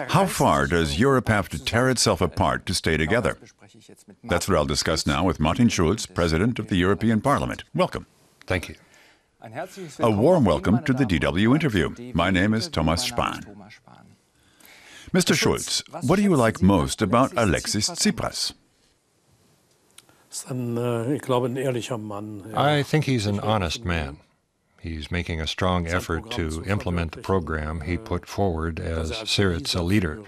How far does Europe have to tear itself apart to stay together? That's what I'll discuss now with Martin Schulz, President of the European Parliament. Welcome. Thank you. A warm welcome to the DW interview. My name is Thomas Spahn. Mr. Schulz, what do you like most about Alexis Tsipris? I think he's an honest man. He's making a strong effort to implement the program he put forward as Syriza leader.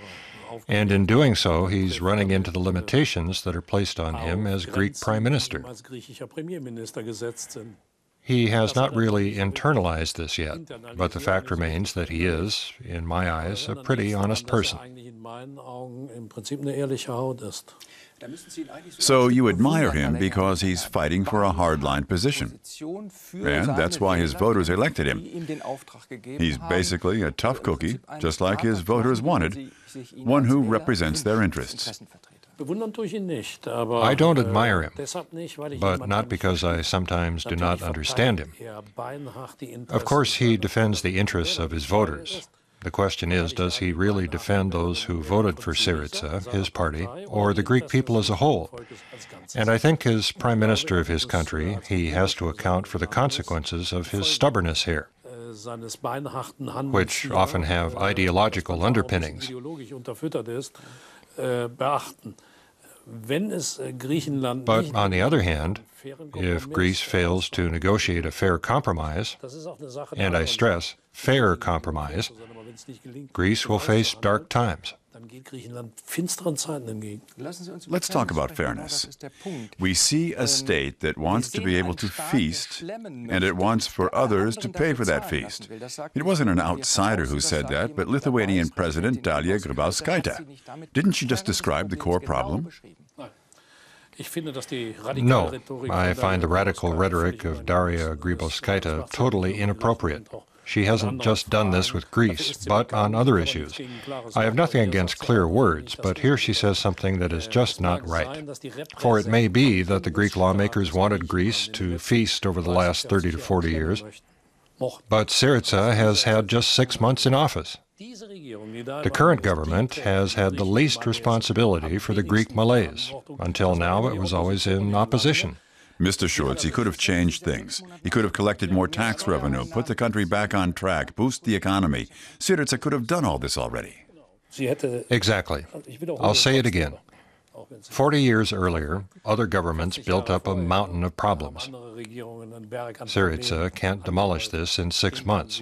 And in doing so, he's running into the limitations that are placed on him as Greek Prime Minister. He has not really internalized this yet, but the fact remains that he is, in my eyes, a pretty honest person. So you admire him because he's fighting for a hardline position. And that's why his voters elected him. He's basically a tough cookie, just like his voters wanted, one who represents their interests. I don't admire him, but not because I sometimes do not understand him. Of course, he defends the interests of his voters. The question is, does he really defend those who voted for Syriza, his party, or the Greek people as a whole? And I think as Prime Minister of his country, he has to account for the consequences of his stubbornness here, which often have ideological underpinnings. But on the other hand, if Greece fails to negotiate a fair compromise, and I stress, fair compromise, Greece will face dark times. Let's talk about fairness. We see a state that wants to be able to feast, and it wants for others to pay for that feast. It wasn't an outsider who said that, but Lithuanian President Dalia Grybauskaitė. Didn't she just describe the core problem? No, I find the radical rhetoric of Daria Grybauskaitė totally inappropriate. She hasn't just done this with Greece, but on other issues. I have nothing against clear words, but here she says something that is just not right. For it may be that the Greek lawmakers wanted Greece to feast over the last 30 to 40 years, but Syriza has had just 6 months in office. The current government has had the least responsibility for the Greek malaise. Until now, it was always in opposition. Mr. Schulz, he could have changed things. He could have collected more tax revenue, put the country back on track, boost the economy. Syriza could have done all this already. Exactly. I'll say it again. 40 years earlier, other governments built up a mountain of problems. Syriza can't demolish this in 6 months.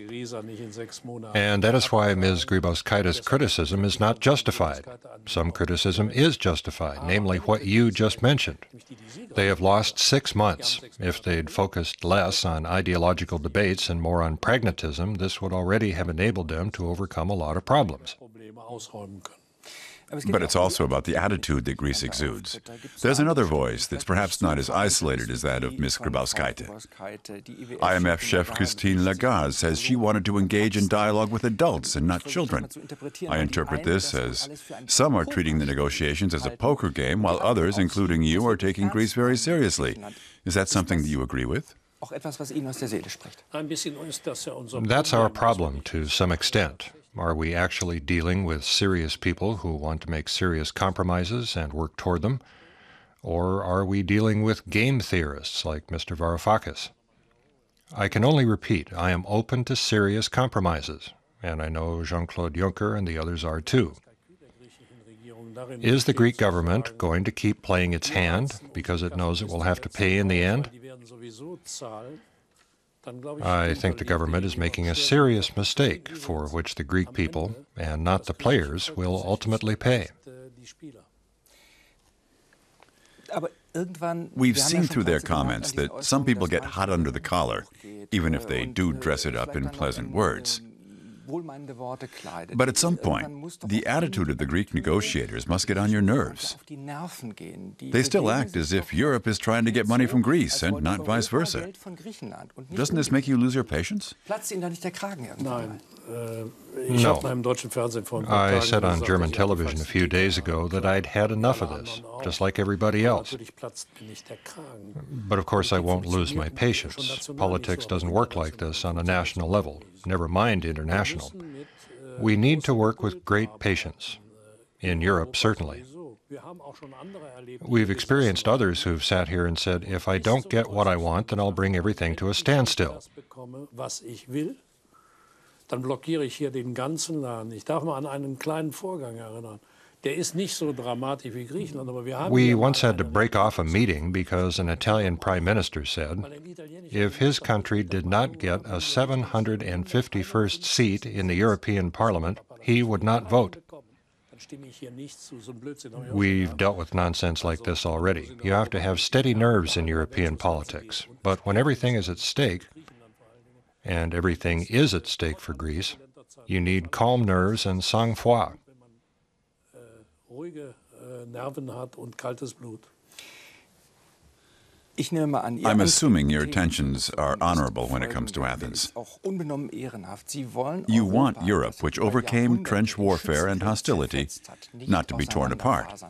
And that is why Ms. Grybauskaitė's criticism is not justified. Some criticism is justified, namely what you just mentioned. They have lost 6 months. If they'd focused less on ideological debates and more on pragmatism, this would already have enabled them to overcome a lot of problems. But it's also about the attitude that Greece exudes. There's another voice that's perhaps not as isolated as that of Ms. Grybauskaitė. IMF chef Christine Lagarde says she wanted to engage in dialogue with adults and not children. I interpret this as some are treating the negotiations as a poker game, while others, including you, are taking Greece very seriously. Is that something that you agree with? That's our problem to some extent. Are we actually dealing with serious people who want to make serious compromises and work toward them? Or are we dealing with game theorists like Mr. Varoufakis? I can only repeat, I am open to serious compromises, and I know Jean-Claude Juncker and the others are too. Is the Greek government going to keep playing its hand because it knows it will have to pay in the end? I think the government is making a serious mistake for which the Greek people, and not the players, will ultimately pay. We've seen through their comments that some people get hot under the collar, even if they do dress it up in pleasant words. But at some point, the attitude of the Greek negotiators must get on your nerves. They still act as if Europe is trying to get money from Greece and not vice versa. Doesn't this make you lose your patience? No. I said on German television a few days ago that I'd had enough of this, just like everybody else. But of course I won't lose my patience. Politics doesn't work like this on a national level, never mind international. We need to work with great patience. In Europe, certainly. We've experienced others who've sat here and said, if I don't get what I want, then I'll bring everything to a standstill. Dann blockiere ich hier den ganzen Laden. Ich darf mal an einen kleinen Vorgang erinnern. Der ist nicht so dramatisch wie Griechenland, aber wir haben... We once had to break off a meeting because an Italian prime minister said, if his country did not get a 751st seat in the European Parliament, he would not vote. We've dealt with nonsense like this already. You have to have steady nerves in European politics. But when everything is at stake, and everything is at stake for Greece, you need calm nerves and sang-froid. I'm assuming your intentions are honorable when it comes to Athens. You want Europe, which overcame trench warfare and hostility, not to be torn apart.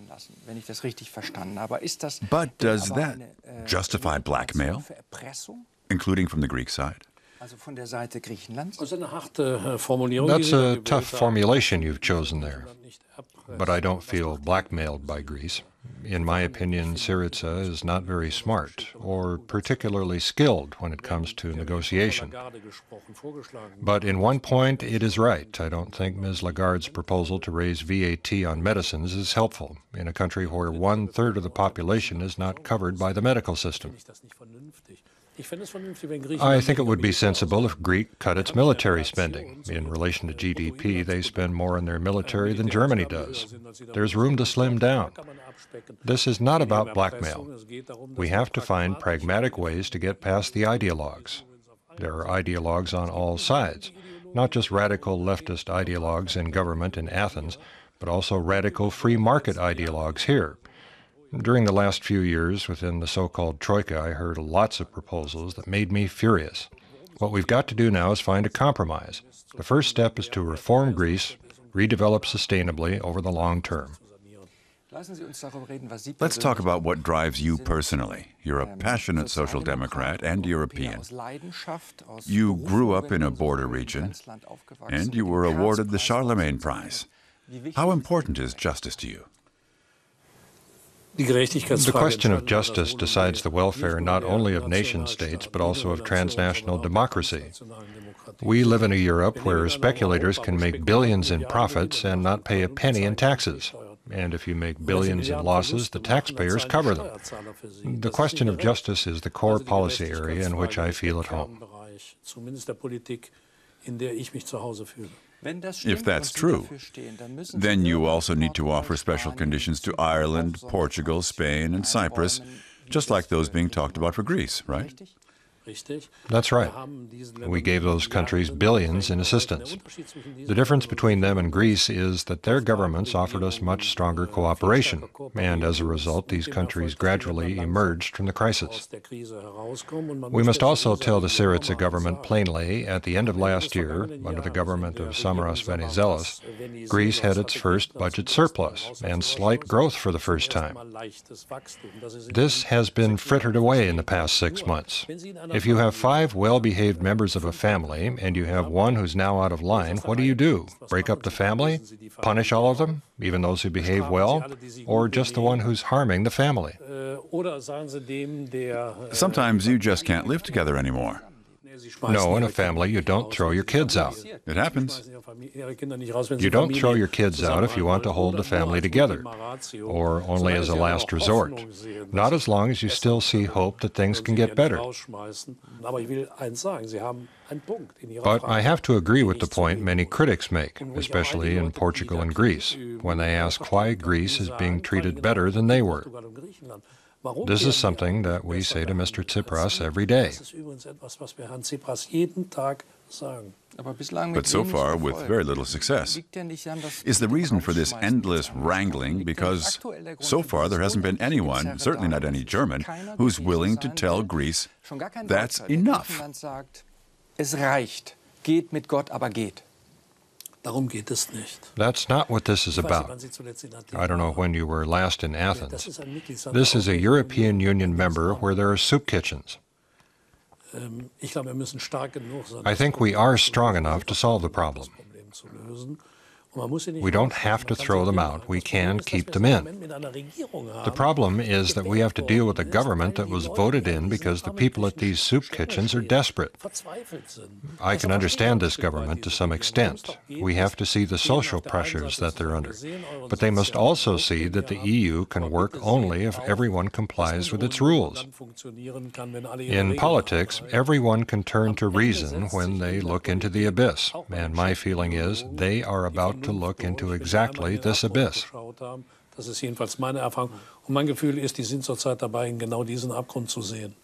But does that justify blackmail, including from the Greek side? That's a tough formulation you've chosen there. But I don't feel blackmailed by Greece. In my opinion, Syriza is not very smart or particularly skilled when it comes to negotiation. But in one point, it is right. I don't think Ms. Lagarde's proposal to raise VAT on medicines is helpful in a country where 1/3 of the population is not covered by the medical system. I think it would be sensible if Greece cut its military spending. In relation to GDP, they spend more on their military than Germany does. There's room to slim down. This is not about blackmail. We have to find pragmatic ways to get past the ideologues. There are ideologues on all sides, not just radical leftist ideologues in government in Athens, but also radical free market ideologues here. During the last few years within the so-called Troika, I heard lots of proposals that made me furious. What we've got to do now is find a compromise. The first step is to reform Greece, redevelop sustainably over the long term. Let's talk about what drives you personally. You're a passionate social democrat and European. You grew up in a border region, and you were awarded the Charlemagne Prize. How important is justice to you? The question of justice decides the welfare not only of nation-states, but also of transnational democracy. We live in a Europe where speculators can make billions in profits and not pay a penny in taxes. And if you make billions in losses, the taxpayers cover them. The question of justice is the core policy area in which I feel at home. If that's true, then you also need to offer special conditions to Ireland, Portugal, Spain, and Cyprus, just like those being talked about for Greece, right? That's right. We gave those countries billions in assistance. The difference between them and Greece is that their governments offered us much stronger cooperation, and as a result, these countries gradually emerged from the crisis. We must also tell the Syriza government plainly, at the end of last year, under the government of Samaras Venizelos, Greece had its first budget surplus and slight growth for the first time. This has been frittered away in the past 6 months. If you have 5 well-behaved members of a family and you have one who's now out of line, what do? Break up the family? Punish all of them, even those who behave well? Or just the one who's harming the family? Sometimes you just can't live together anymore. No, in a family, you don't throw your kids out. It happens. You don't throw your kids out if you want to hold the family together, or only as a last resort. Not as long as you still see hope that things can get better. But I have to agree with the point many critics make, especially in Portugal and Greece, when they ask why Greece is being treated better than they were. This is something that we say to Mr. Tsipras every day. But so far, with very little success. Is the reason for this endless wrangling because so far there hasn't been anyone, certainly not any German, who's willing to tell Greece that's enough? Es reicht. Geht mit Gott, aber geht. Darum geht es nicht. That's not what this is about. I don't know when you were last in Athens. This is a European Union member where there are soup kitchens. I think we are strong enough to solve the problem. We don't have to throw them out. We can keep them in. The problem is that we have to deal with a government that was voted in because the people at these soup kitchens are desperate. I can understand this government to some extent. We have to see the social pressures that they're under. But they must also see that the EU can work only if everyone complies with its rules. In politics, everyone can turn to reason when they look into the abyss, and my feeling is they are about to look into exactly this abyss. Das ist jedenfalls meine Erfahrung. Und mein Gefühl ist, die sind zurzeit dabei, in genau diesen Abgrund zu sehen.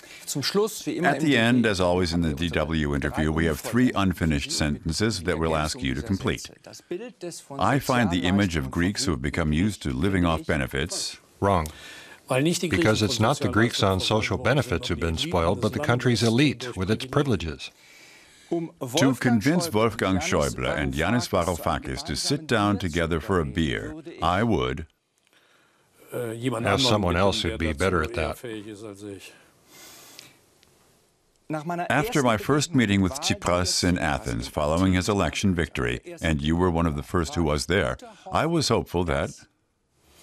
At the end, as always in the DW interview, we have 3 unfinished sentences that we'll ask you to complete. I find the image of Greeks who have become used to living off benefits wrong. Because it's not the Greeks on social benefits who've been spoiled, but the country's elite with its privileges. To convince Wolfgang Schäuble and Yanis Varoufakis to sit down together for a beer, I would have someone else who'd be better at that. After my first meeting with Tsipras in Athens following his election victory, and you were one of the first who was there, I was hopeful that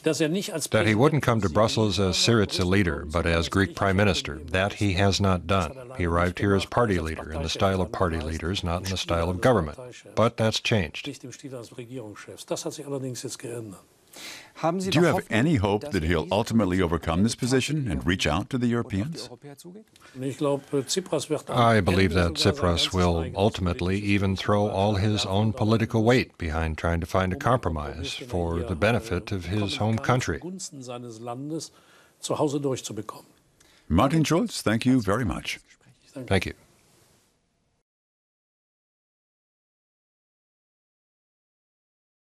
he wouldn't come to Brussels as Syriza leader, but as Greek prime minister. That he has not done. He arrived here as party leader, in the style of party leaders, not in the style of government. But that's changed. Do you have any hope that he'll ultimately overcome this position and reach out to the Europeans? I believe that Tsipras will ultimately even throw all his own political weight behind trying to find a compromise for the benefit of his home country. Martin Schulz, thank you very much. Thank you.